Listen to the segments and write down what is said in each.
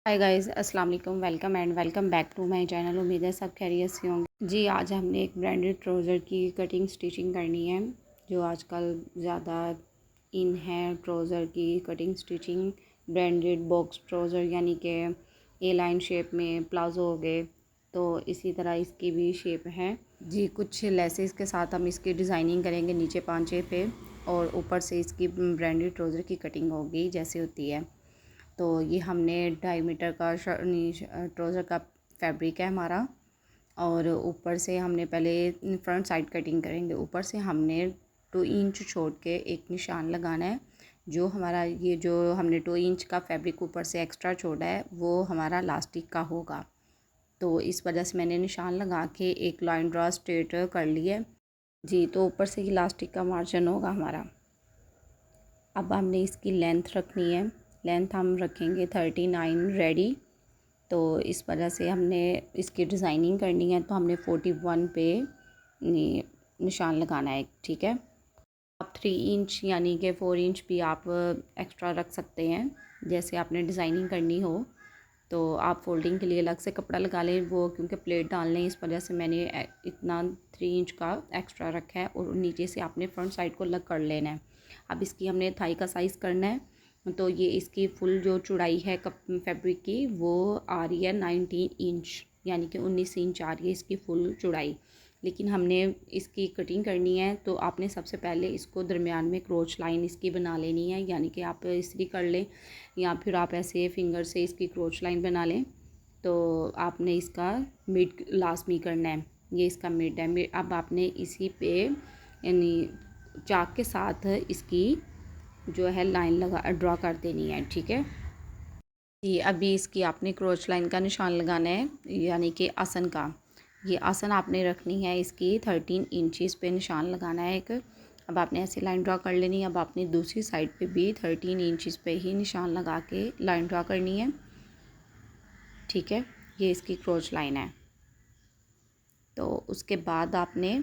हाय guys, अस्सलाम वालेकुम। Welcome back to my channel. उम्मीद है सब खैरियत से होंगे जी। आज हमने एक ब्रांडेड ट्राउज़र की कटिंग स्टिचिंग करनी है, जो आजकल ज़्यादा इन है। ट्राउज़र की cutting stitching, branded box trouser, यानी कि ए लाइन शेप में प्लाजो हो गए, तो इसी तरह इसकी भी शेप है जी। कुछ लेसेस के साथ हम इसकी डिज़ाइनिंग करेंगे नीचे पांचे पे, और ऊपर से इसकी ब्रांडेड ट्राउज़र की कटिंग होगी जैसे होती है। तो ये हमने 2.5 मीटर का ट्राउज़र का फैब्रिक है हमारा, और ऊपर से हमने पहले फ्रंट साइड कटिंग करेंगे। ऊपर से हमने 2 इंच छोड़ के एक निशान लगाना है। जो हमारा ये जो हमने 2 इंच का फैब्रिक ऊपर से एक्स्ट्रा छोड़ा है, वो हमारा लास्टिक का होगा। तो इस वजह से मैंने निशान लगा के एक लाइन ड्रा स्ट्रेट कर ली है जी। तो ऊपर से ये लास्टिक का मार्जिन होगा हमारा। अब हमने इसकी लेंथ रखनी है। लेंथ हम रखेंगे 39 रेडी। तो इस वजह से हमने इसकी डिज़ाइनिंग करनी है, तो हमने 41 पे निशान लगाना है, ठीक है। आप 3 इंच यानी कि 4 इंच भी आप एक्स्ट्रा रख सकते हैं, जैसे आपने डिज़ाइनिंग करनी हो। तो आप फोल्डिंग के लिए अलग से कपड़ा लगा लें, वो क्योंकि प्लेट डालने, इस वजह से मैंने इतना 3 इंच का एक्स्ट्रा रखा है। और नीचे से आपने फ्रंट साइड को अलग कर लेना है। अब इसकी हमने थाई का साइज़ करना है, तो ये इसकी फुल जो चौड़ाई है फैब्रिक की, वो आ रही है 19 इंच, यानी कि 19 इंच आ रही है इसकी फुल चौड़ाई। लेकिन हमने इसकी कटिंग करनी है, तो आपने सबसे पहले इसको दरमियान में क्रोच लाइन इसकी बना लेनी है, यानी कि आप इस्त्री कर लें या फिर आप ऐसे फिंगर से इसकी क्रोच लाइन बना लें। तो आपने इसका मिड लाजमी करना है, ये इसका मिड है। अब आपने इसी पे यानी चाक के साथ इसकी जो है लाइन लगा ड्रॉ कर देनी है, ठीक है जी। अभी इसकी आपने क्रोच लाइन का निशान लगाना है, यानी कि आसन का। ये आसन आपने रखनी है इसकी 13 इंचज़ पे निशान लगाना है एक। अब आपने ऐसी लाइन ड्रॉ कर लेनी है। अब आपने दूसरी साइड पे भी 13 इंचज़ पे ही निशान लगा के लाइन ड्रॉ करनी है, ठीक है। ये इसकी क्रोच लाइन है। तो उसके बाद आपने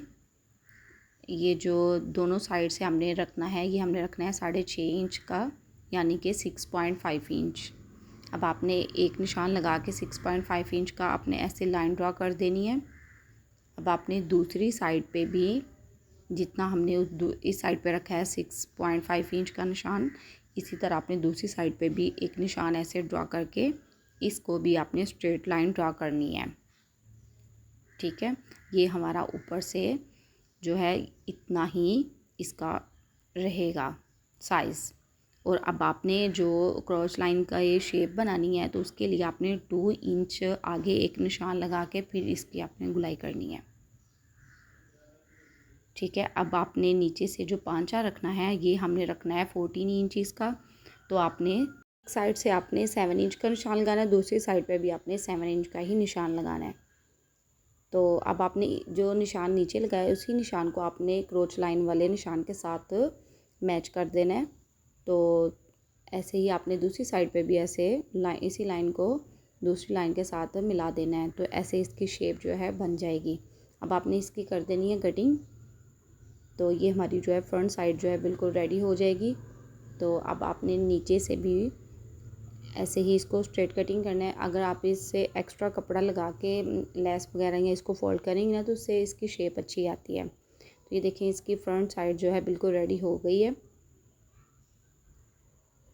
ये जो दोनों साइड से हमने रखना है, ये हमने रखना है 6.5 इंच का, यानी कि 6.5 इंच। अब आपने एक निशान लगा के 6.5 इंच का आपने ऐसे लाइन ड्रॉ कर देनी है। अब आपने दूसरी साइड पे भी जितना हमने इस साइड पे रखा है 6.5 इंच का निशान, इसी तरह आपने दूसरी साइड पे भी एक निशान ऐसे ड्रॉ करके इसको भी आपने स्ट्रेट लाइन ड्रॉ करनी है, ठीक है। ये हमारा ऊपर से जो है इतना ही इसका रहेगा साइज़। और अब आपने जो क्रॉस लाइन का ये शेप बनानी है, तो उसके लिए आपने 2 इंच आगे एक निशान लगा के फिर इसकी आपने गुलाई करनी है, ठीक है। अब आपने नीचे से जो पांचा रखना है, ये हमने रखना है 14 इंच का। तो आपने साइड से आपने 7 इंच का निशान लगाना है, दूसरी साइड पे भी आपने 7 इंच का ही निशान लगाना है। तो अब आपने जो निशान नीचे लगाया, उसी निशान को आपने क्रोच लाइन वाले निशान के साथ मैच कर देना है। तो ऐसे ही आपने दूसरी साइड पे भी ऐसे इसी लाइन को दूसरी लाइन के साथ मिला देना है। तो ऐसे इसकी शेप जो है बन जाएगी। अब आपने इसकी कर देनी है कटिंग। तो ये हमारी जो है फ्रंट साइड जो है बिल्कुल रेडी हो जाएगी। तो अब आपने नीचे से भी ऐसे ही इसको स्ट्रेट कटिंग करना है। अगर आप इससे एक्स्ट्रा कपड़ा लगा के लेस वगैरह या इसको फोल्ड करेंगे ना, तो उससे इसकी शेप अच्छी आती है। तो ये देखें, इसकी फ्रंट साइड जो है बिल्कुल रेडी हो गई है।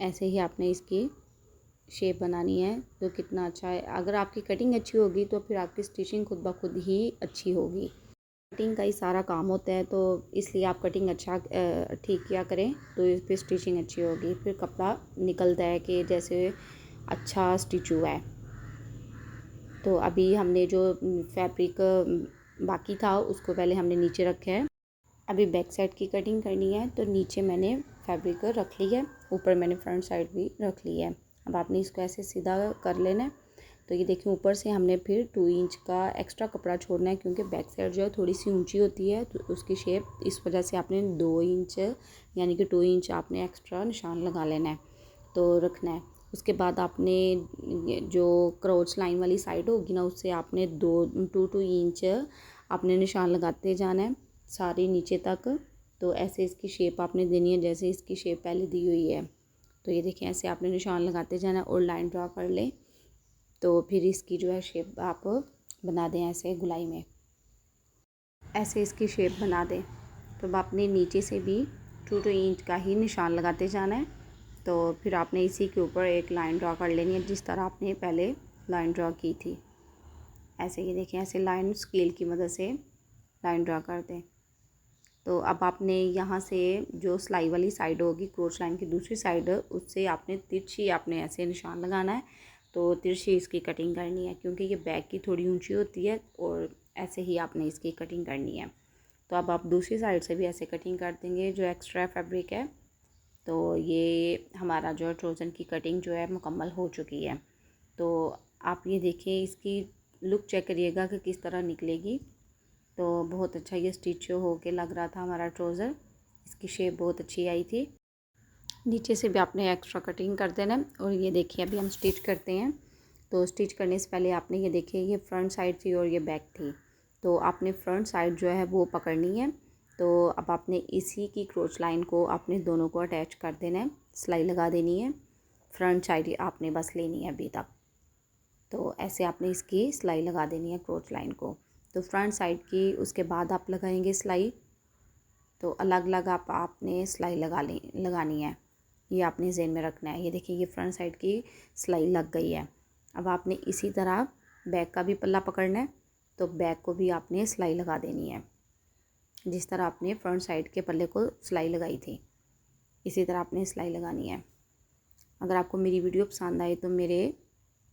ऐसे ही आपने इसकी शेप बनानी है, तो कितना अच्छा है। अगर आपकी कटिंग अच्छी होगी तो फिर आपकी स्टिचिंग खुद ब खुद ही अच्छी होगी। कटिंग का ही सारा काम होता है, तो इसलिए आप कटिंग अच्छा ठीक किया करें, तो इस पर स्टिचिंग अच्छी होगी। फिर कपड़ा निकलता है कि जैसे अच्छा स्टिच हुआ है। तो अभी हमने जो फैब्रिक बाकी था, उसको पहले हमने नीचे रखा है। अभी बैक साइड की कटिंग करनी है, तो नीचे मैंने फैब्रिक रख ली है, ऊपर मैंने फ्रंट साइड भी रख ली है। अब आपने इसको ऐसे सीधा कर लेना है। तो ये देखिए, ऊपर से हमने फिर 2 इंच का एक्स्ट्रा कपड़ा छोड़ना है, क्योंकि बैक साइड जो है थोड़ी सी ऊंची होती है, तो उसकी शेप इस वजह से आपने 2 इंच यानी कि 2 इंच आपने एक्स्ट्रा निशान लगा लेना है, तो रखना है। उसके बाद आपने जो क्रोच लाइन वाली साइड होगी ना, उससे आपने 2 इंच आपने निशान लगाते जाना है सारी नीचे तक। तो ऐसे इसकी शेप आपने देनी है जैसे इसकी शेप पहले दी हुई है। तो ये देखें, ऐसे आपने निशान लगाते जाना और लाइन ड्रा कर लें। तो फिर इसकी जो है शेप आप बना दें ऐसे गुलाई में, ऐसे इसकी शेप बना दें। तो अब आपने नीचे से भी 2 इंच का ही निशान लगाते जाना है। तो फिर आपने इसी के ऊपर एक लाइन ड्रॉ कर लेनी है जिस तरह आपने पहले लाइन ड्रॉ की थी। ऐसे ये देखें, ऐसे लाइन स्केल की मदद से लाइन ड्रॉ कर दें। तो अब आपने यहाँ से जो सिलाई वाली साइड होगी क्रोच लाइन की दूसरी साइड, उससे आपने तिरछी आपने ऐसे निशान लगाना है। तो तिरछी इसकी कटिंग करनी है क्योंकि ये बैक की थोड़ी ऊंची होती है और ऐसे ही आपने इसकी कटिंग करनी है। तो अब आप दूसरी साइड से भी ऐसे कटिंग कर देंगे जो एक्स्ट्रा फैब्रिक है। तो ये हमारा जो ट्राउज़र की कटिंग जो है मुकम्मल हो चुकी है। तो आप ये देखिए, इसकी लुक चेक करिएगा कि किस तरह निकलेगी। तो बहुत अच्छा ये स्टिच हो के लग रहा था हमारा ट्राउज़र, इसकी शेप बहुत अच्छी आई थी। नीचे से भी आपने एक्स्ट्रा कटिंग कर देना। और ये देखिए अभी हम स्टिच करते हैं। तो स्टिच करने से पहले आपने ये देखिए, ये फ्रंट साइड थी और ये बैक थी। तो आपने फ्रंट साइड जो है वो पकड़नी है। तो अब आपने इसी की क्रोच लाइन को आपने दोनों को अटैच कर देना है, सिलाई लगा देनी है। फ्रंट साइड आपने बस लेनी है अभी तक। तो ऐसे आपने इसकी सिलाई लगा देनी है क्रोच लाइन को। तो फ्रंट साइड की उसके बाद आप लगाएंगे सिलाई। तो अलग अलग आपने सिलाई लगानी है, ये आपने ज़हन में रखना है। ये देखिए, ये फ्रंट साइड की सिलाई लग गई है। अब आपने इसी तरह बैक का भी पल्ला पकड़ना है। तो बैक को भी आपने सिलाई लगा देनी है, जिस तरह आपने फ्रंट साइड के पल्ले को सिलाई लगाई थी इसी तरह आपने सिलाई लगानी है। अगर आपको मेरी वीडियो पसंद आए तो मेरे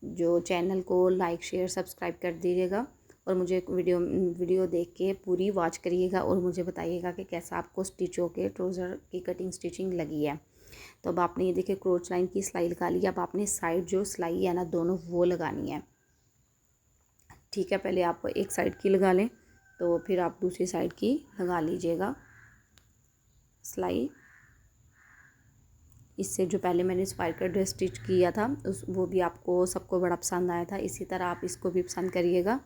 जो चैनल को लाइक शेयर सब्सक्राइब कर दीजिएगा और मुझे वीडियो देख के पूरी वॉच करिएगा और मुझे बताइएगा कि कैसा आपको स्टिच होके ट्राउज़र की कटिंग स्टिचिंग लगी है। तो अब आपने ये देखिए क्रोच लाइन की सिलाई लगा ली। अब आपने साइड जो सिलाई है ना दोनों वो लगानी है, ठीक है। पहले आप एक साइड की लगा लें तो फिर आप दूसरी साइड की लगा लीजिएगा सिलाई। इससे जो पहले मैंने स्पाइकर ड्रेस स्टिच किया था वो भी आपको सबको बड़ा पसंद आया था। इसी तरह आप इसको भी पसंद करिएगा।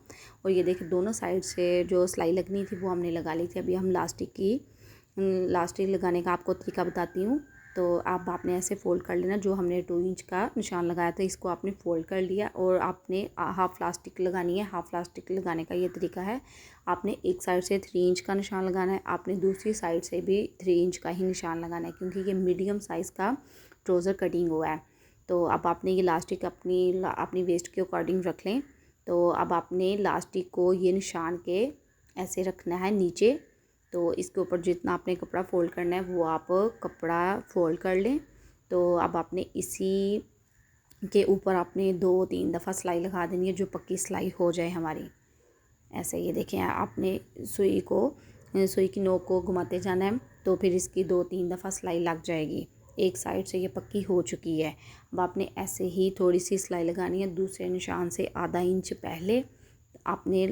और ये देखिए दोनों साइड से जो सिलाई लगनी थी वो हमने लगा ली थी। अभी हम लास्टिक लगाने का आपको तरीका बताती हूँ। तो आपने ऐसे फ़ोल्ड कर लेना, जो हमने 2 इंच का निशान लगाया था इसको आपने फ़ोल्ड कर लिया और आपने हाफ़ लास्टिक लगानी है। हाफ़ लास्टिक लगाने का ये तरीका है, आपने एक साइड से 3 इंच का निशान लगाना है, आपने दूसरी साइड से भी 3 इंच का ही निशान लगाना है क्योंकि ये मीडियम साइज़ का ट्राउज़र कटिंग हुआ है। तो अब आपने ये लास्टिक अपनी वेस्ट के अकॉर्डिंग रख लें। तो अब आपने लास्टिक को ये निशान के ऐसे रखना है नीचे। तो इसके ऊपर जितना आपने कपड़ा फ़ोल्ड करना है वो आप कपड़ा फ़ोल्ड कर लें। तो अब आपने इसी के ऊपर आपने 2-3 दफ़ा सिलाई लगा देनी है जो पक्की सिलाई हो जाए हमारी। ऐसे ये देखें, आपने सुई की नोक को घुमाते जाना है। तो फिर इसकी 2-3 दफ़ा सिलाई लग जाएगी। एक साइड से ये पक्की हो चुकी है। अब आपने ऐसे ही थोड़ी सी सिलाई लगानी है, दूसरे निशान से आधा इंच पहले आपने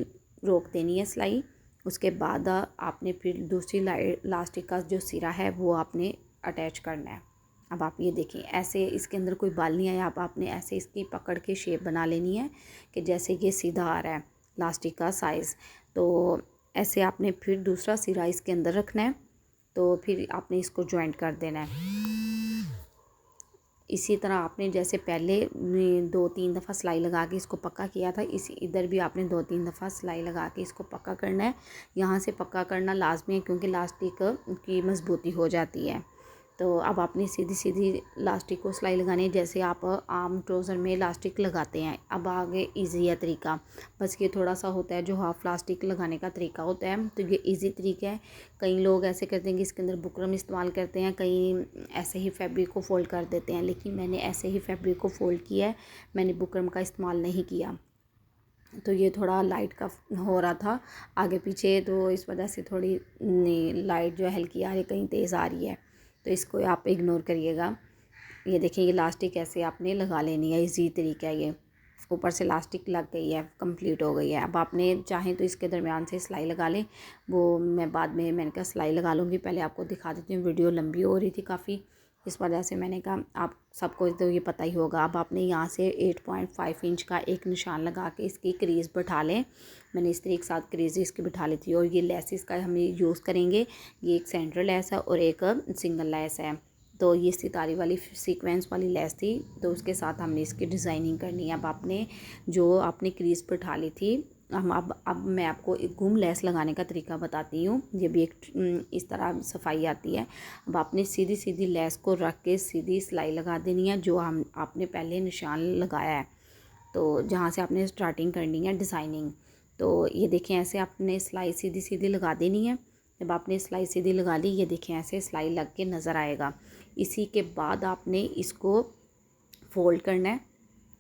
रोक देनी है सिलाई। उसके बाद आपने फिर दूसरी लास्टिक का जो सिरा है वो आपने अटैच करना है। अब आप ये देखें, ऐसे इसके अंदर कोई बाल नहीं आया। अब आपने ऐसे इसकी पकड़ के शेप बना लेनी है कि जैसे ये सीधा आ रहा है लास्टिक का साइज़। तो ऐसे आपने फिर दूसरा सिरा इसके अंदर रखना है। तो फिर आपने इसको जॉइंट कर देना है। इसी तरह आपने जैसे पहले 2-3 दफ़ा सिलाई लगा के इसको पक्का किया था, इधर भी आपने 2-3 दफ़ा सिलाई लगा के इसको पक्का करना है। यहाँ से पक्का करना लाजमी है क्योंकि लास्टिक की मजबूती हो जाती है। तो अब आपने सीधी सीधी लास्टिक को सिलाई लगानी है जैसे आप आम ट्राउज़र में लास्टिक लगाते हैं। अब आगे ईजी है तरीका, बस ये थोड़ा सा होता है जो हाफ़ लास्टिक लगाने का तरीका होता है। तो ये ईजी तरीका है। कई लोग ऐसे करते हैं कि इसके अंदर बुकरम इस्तेमाल करते हैं, कई ऐसे ही फैब्रिक को फ़ोल्ड कर देते हैं, लेकिन मैंने ऐसे ही फैब्रिक को फ़ोल्ड किया है, मैंने बुकरम का इस्तेमाल नहीं किया। तो ये थोड़ा लाइट का हो रहा था आगे पीछे, तो इस वजह से थोड़ी लाइट जो है हल्की आ रही, कहीं तेज़ आ रही है, तो इसको आप इग्नोर करिएगा। ये देखिए, ये लास्टिक ऐसे आपने लगा लेनी है, इजी तरीका है ये। ऊपर से लास्टिक लग गई है, कंप्लीट हो गई है। अब आपने चाहें तो इसके दरमियान से सिलाई लगा लें, वो मैं बाद में मैंने कहा सिलाई लगा लूँगी, पहले आपको दिखा देती हूँ। वीडियो लंबी हो रही थी काफ़ी, इस वजह से मैंने कहा आप सबको तो ये पता ही होगा। अब आपने यहाँ से 8.5 इंच का एक निशान लगा के इसकी क्रीज़ बैठा लें। मैंने इस तरह एक साथ क्रीज़ इसकी बैठा ली थी। और ये लेसिस का हम यूज़ करेंगे, ये एक सेंट्रल लेस है और एक सिंगल लेस है। तो ये सितारे वाली सीक्वेंस वाली लेस थी, तो उसके साथ हमने इसकी डिज़ाइनिंग करनी है। अब आपने जो आपने क्रीज पर उठा ली थी, हम अब मैं आपको एक गुम लेस लगाने का तरीका बताती हूँ। ये भी एक इस तरह सफाई आती है। अब आपने सीधी सीधी लेस को रख के सीधी सिलाई लगा देनी है, जो हम आपने पहले निशान लगाया है, तो जहाँ से आपने स्टार्टिंग करनी है डिज़ाइनिंग। तो ये देखें, ऐसे आपने सिलाई सीधी सीधी लगा देनी है। जब आपने सिलाई सीधी लगा ली, ये देखें ऐसे सिलाई लग के नज़र आएगा। इसी के बाद आपने इसको फ़ोल्ड करना है।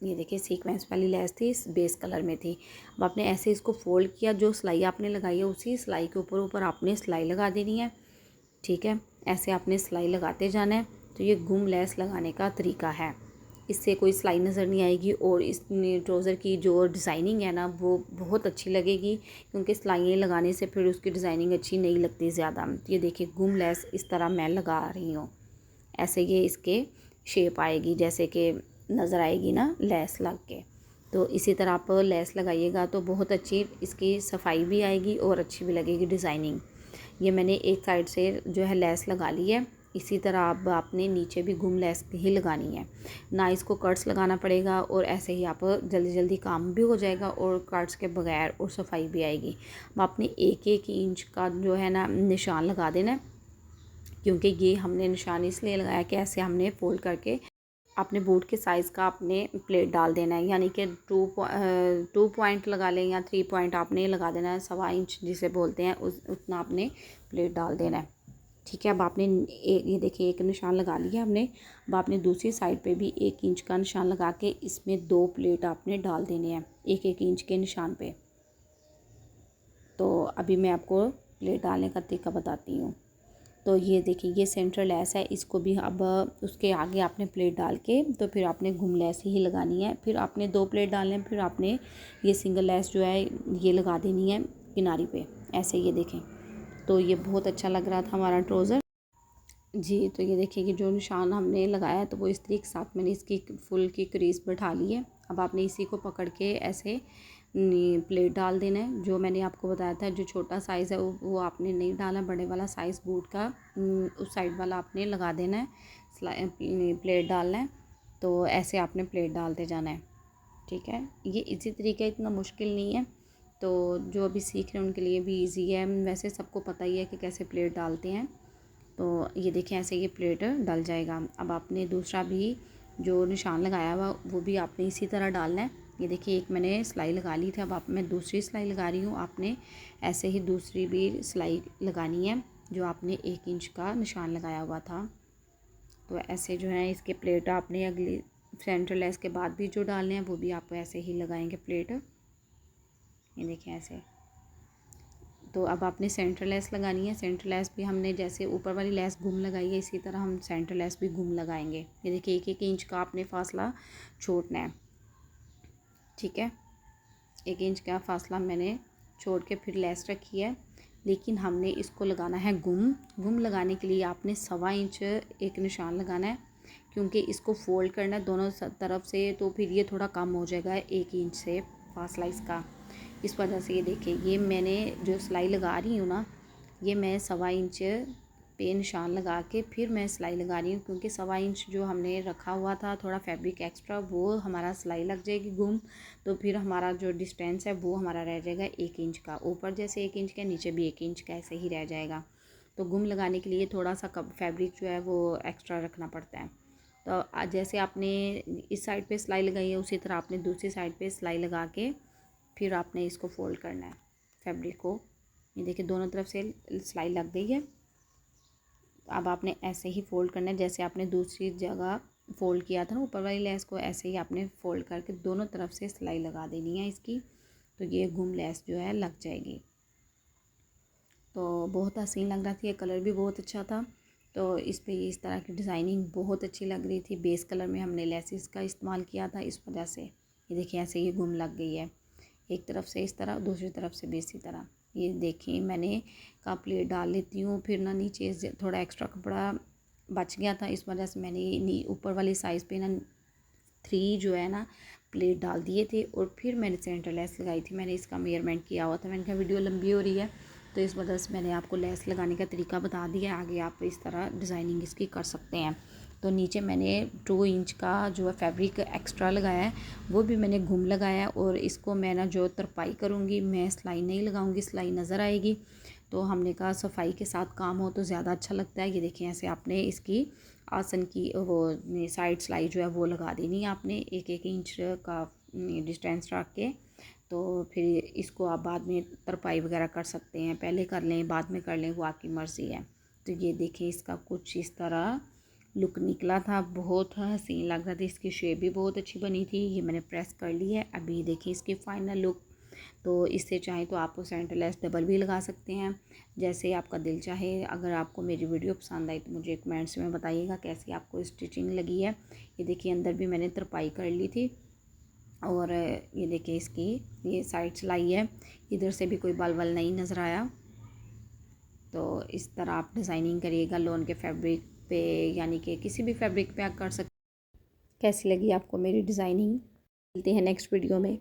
ये देखिए सीक्वेंस वाली लेस थी, इस बेस कलर में थी। अब आपने ऐसे इसको फ़ोल्ड किया, जो सिलाई आपने लगाई है उसी सिलाई के ऊपर ऊपर आपने सिलाई लगा देनी है। ठीक है, ऐसे आपने सिलाई लगाते जाना है। तो ये गुम लेस लगाने का तरीका है। इससे कोई सिलाई नज़र नहीं आएगी और इस ट्राउज़र की जो डिज़ाइनिंग है ना वो बहुत अच्छी लगेगी, क्योंकि सिलाइयाँ लगाने से फिर उसकी डिज़ाइनिंग अच्छी नहीं लगती ज़्यादा। ये देखिए गुम लेस इस तरह मैं लगा रही हूँ, ऐसे ये इसके शेप आएगी जैसे कि नज़र आएगी ना लेस लग के। तो इसी तरह आप लेस लगाइएगा तो बहुत अच्छी इसकी सफाई भी आएगी और अच्छी भी लगेगी डिज़ाइनिंग। ये मैंने एक साइड से जो है लेस लगा ली है। इसी तरह अब आपने नीचे भी गुम लेस ही लगानी है, ना इसको कट्स लगाना पड़ेगा, और ऐसे ही आप जल्दी जल्दी काम भी हो जाएगा और कट्स के बगैर और सफाई भी आएगी। अब आपने एक एक इंच का जो है ना निशान लगा देना है, क्योंकि ये हमने निशान इसलिए लगाया कि ऐसे हमने फोल्ड करके अपने बूट के साइज़ का आपने प्लेट डाल देना है। यानी कि 2 पॉइंट लगा लें या 3 पॉइंट आपने लगा देना है, 1.25 इंच जिसे बोलते हैं, उतना आपने प्लेट डाल देना है। ठीक है, अब आपने ये देखिए एक निशान लगा लिया हमने। अब आपने दूसरी साइड पे भी 1 इंच का निशान लगा के इसमें 2 प्लेट आपने डाल देने हैं 1-1 इंच के निशान पे। तो अभी मैं आपको प्लेट डालने का तरीका बताती हूँ। तो ये देखिए ये सेंटर लेस है, इसको भी अब उसके आगे आपने प्लेट डाल के तो फिर आपने घुम लेस ही लगानी है। फिर आपने 2 प्लेट डालने हैं, फिर आपने ये सिंगल लेस जो है ये लगा देनी है किनारी पे, ऐसे। ये देखें, तो ये बहुत अच्छा लग रहा था हमारा ट्राउज़र जी। तो ये देखिए कि जो निशान हमने लगाया तो वो इस तरीके के साथ मैंने इसकी फुल की क्रीज बैठा ली है। अब आपने इसी को पकड़ के ऐसे प्लेट डाल देना है। जो मैंने आपको बताया था, जो छोटा साइज़ है वो आपने नहीं डालना, बड़े वाला साइज़ बूट का उस साइड वाला आपने लगा देना है, प्लेट डालना है। तो ऐसे आपने प्लेट डालते जाना है। ठीक है, ये इसी तरीके, इतना मुश्किल नहीं है। तो जो अभी सीख रहे हैं उनके लिए भी ईजी है। वैसे सबको पता ही है कि कैसे प्लेट डालते हैं। तो ये देखें ऐसे ये प्लेट डल जाएगा। अब आपने दूसरा भी जो निशान लगाया हुआ वो भी आपने इसी तरह डालना है। ये देखिए एक मैंने सिलाई लगा ली थी, अब मैं दूसरी सिलाई लगा रही हूँ। आपने ऐसे ही दूसरी भी सिलाई लगानी है, जो आपने 1 इंच का निशान लगाया हुआ था। तो ऐसे जो है इसके प्लेट आपने अगली सेंटर लेस के बाद भी जो डालने हैं वो भी आप ऐसे ही लगाएंगे प्लेट। ये देखें ऐसे। तो अब आपने सेंटर लेस लगानी है। सेंटर लेस भी हमने जैसे ऊपर वाली लेस गुम लगाई है, इसी तरह हम सेंटर लेस भी गुम लगाएंगे। ये देखिए 1-1 इंच का आपने फासला छोड़ना है। ठीक है, 1 इंच का फासला मैंने छोड़ के फिर लेस रखी है, लेकिन हमने इसको लगाना है गुम लगाने के लिए आपने 1.25 इंच एक निशान लगाना है, क्योंकि इसको फोल्ड करना है दोनों तरफ से, तो फिर ये थोड़ा कम हो जाएगा 1 इंच से फासला इसका। इस वजह से ये देखिए ये मैंने जो सिलाई लगा रही हूँ ना, ये मैं 1.25 इंच पे निशान लगा के फिर मैं सिलाई लगा रही हूँ, क्योंकि 1.25 इंच जो हमने रखा हुआ था थोड़ा फैब्रिक एक्स्ट्रा, वो हमारा सिलाई लग जाएगी गुम, तो फिर हमारा जो डिस्टेंस है वो हमारा रह जाएगा 1 इंच का। ऊपर जैसे 1 इंच का, नीचे भी 1 इंच का, ऐसे ही रह जाएगा। तो गुम लगाने के लिए थोड़ा सा फैब्रिक जो है वो एक्स्ट्रा रखना पड़ता है। तो जैसे आपने इस साइड पे सिलाई लगाई है, उसी तरह आपने दूसरी साइड पे सिलाई लगा के फिर आपने इसको फोल्ड करना है फैब्रिक को। ये देखिए दोनों तरफ से सिलाई लग गई है। अब आपने ऐसे ही फोल्ड करना है, जैसे आपने दूसरी जगह फोल्ड किया था ना ऊपर वाली लेस को, ऐसे ही आपने फोल्ड करके दोनों तरफ से सिलाई लगा देनी है इसकी। तो ये गुम लेस जो है लग जाएगी। तो बहुत हसीन लग रहा था, ये कलर भी बहुत अच्छा था। तो इस पे इस तरह की डिज़ाइनिंग बहुत अच्छी लग रही थी। बेस कलर में हमने लेसिस का इस्तेमाल किया था, इस वजह से ये देखिए ऐसे ये गुम लग गई है। एक तरफ से इस तरह, दूसरी तरफ से भी इसी तरह। ये देखिए मैंने का प्लेट डाल लेती हूँ, फिर ना नीचे से थोड़ा एक्स्ट्रा कपड़ा बच गया था, इस वजह से मैंने ऊपर वाली साइज़ पे ना 3 जो है ना प्लेट डाल दिए थे, और फिर मैंने सेंटर लेस लगाई थी। मैंने इसका मेजरमेंट किया हुआ था, मैंने कहा वीडियो लंबी हो रही है, तो इस वजह से मैंने आपको लेस लगाने का तरीका बता दिया। आगे आप इस तरह डिज़ाइनिंग इसकी कर सकते हैं। तो नीचे मैंने 2 इंच का जो है फैब्रिक एक्स्ट्रा लगाया है, वो भी मैंने घूम लगाया है। और इसको मैं ना जो तरपाई करूँगी, मैं सिलाई नहीं लगाऊँगी, सिलाई नज़र आएगी। तो हमने कहा सफाई के साथ काम हो तो ज़्यादा अच्छा लगता है। ये देखिए ऐसे आपने इसकी आसन की वो साइड सिलाई जो है वो लगा देनी है आपने 1-1 इंच का डिस्टेंस रख के। तो फिर इसको आप बाद में तरपाई वगैरह कर सकते हैं, पहले कर लें बाद में कर लें, वो आपकी मर्ज़ी है। तो ये देखिए इसका कुछ इस तरह लुक निकला था, बहुत हसीन लग रहा था, इसकी शेप भी बहुत अच्छी बनी थी। ये मैंने प्रेस कर ली है। अभी देखिए इसकी फ़ाइनल लुक। तो इससे चाहें तो आप सेंटर लेस डबल भी लगा सकते हैं, जैसे आपका दिल चाहे। अगर आपको मेरी वीडियो पसंद आई तो मुझे कमेंट्स में बताइएगा कैसी आपको स्टिचिंग लगी है। ये देखिए अंदर भी मैंने तरपाई कर ली थी। और ये देखिए इसकी ये साइड सिलाई है, इधर से भी कोई बल वल नहीं नज़र आया। तो इस तरह आप डिज़ाइनिंग करिएगा लोन के फैब्रिक पे, यानी कि किसी भी फैब्रिक पे आप कर सकते। कैसी लगी आपको मेरी डिज़ाइनिंग? मिलते हैं नेक्स्ट वीडियो में।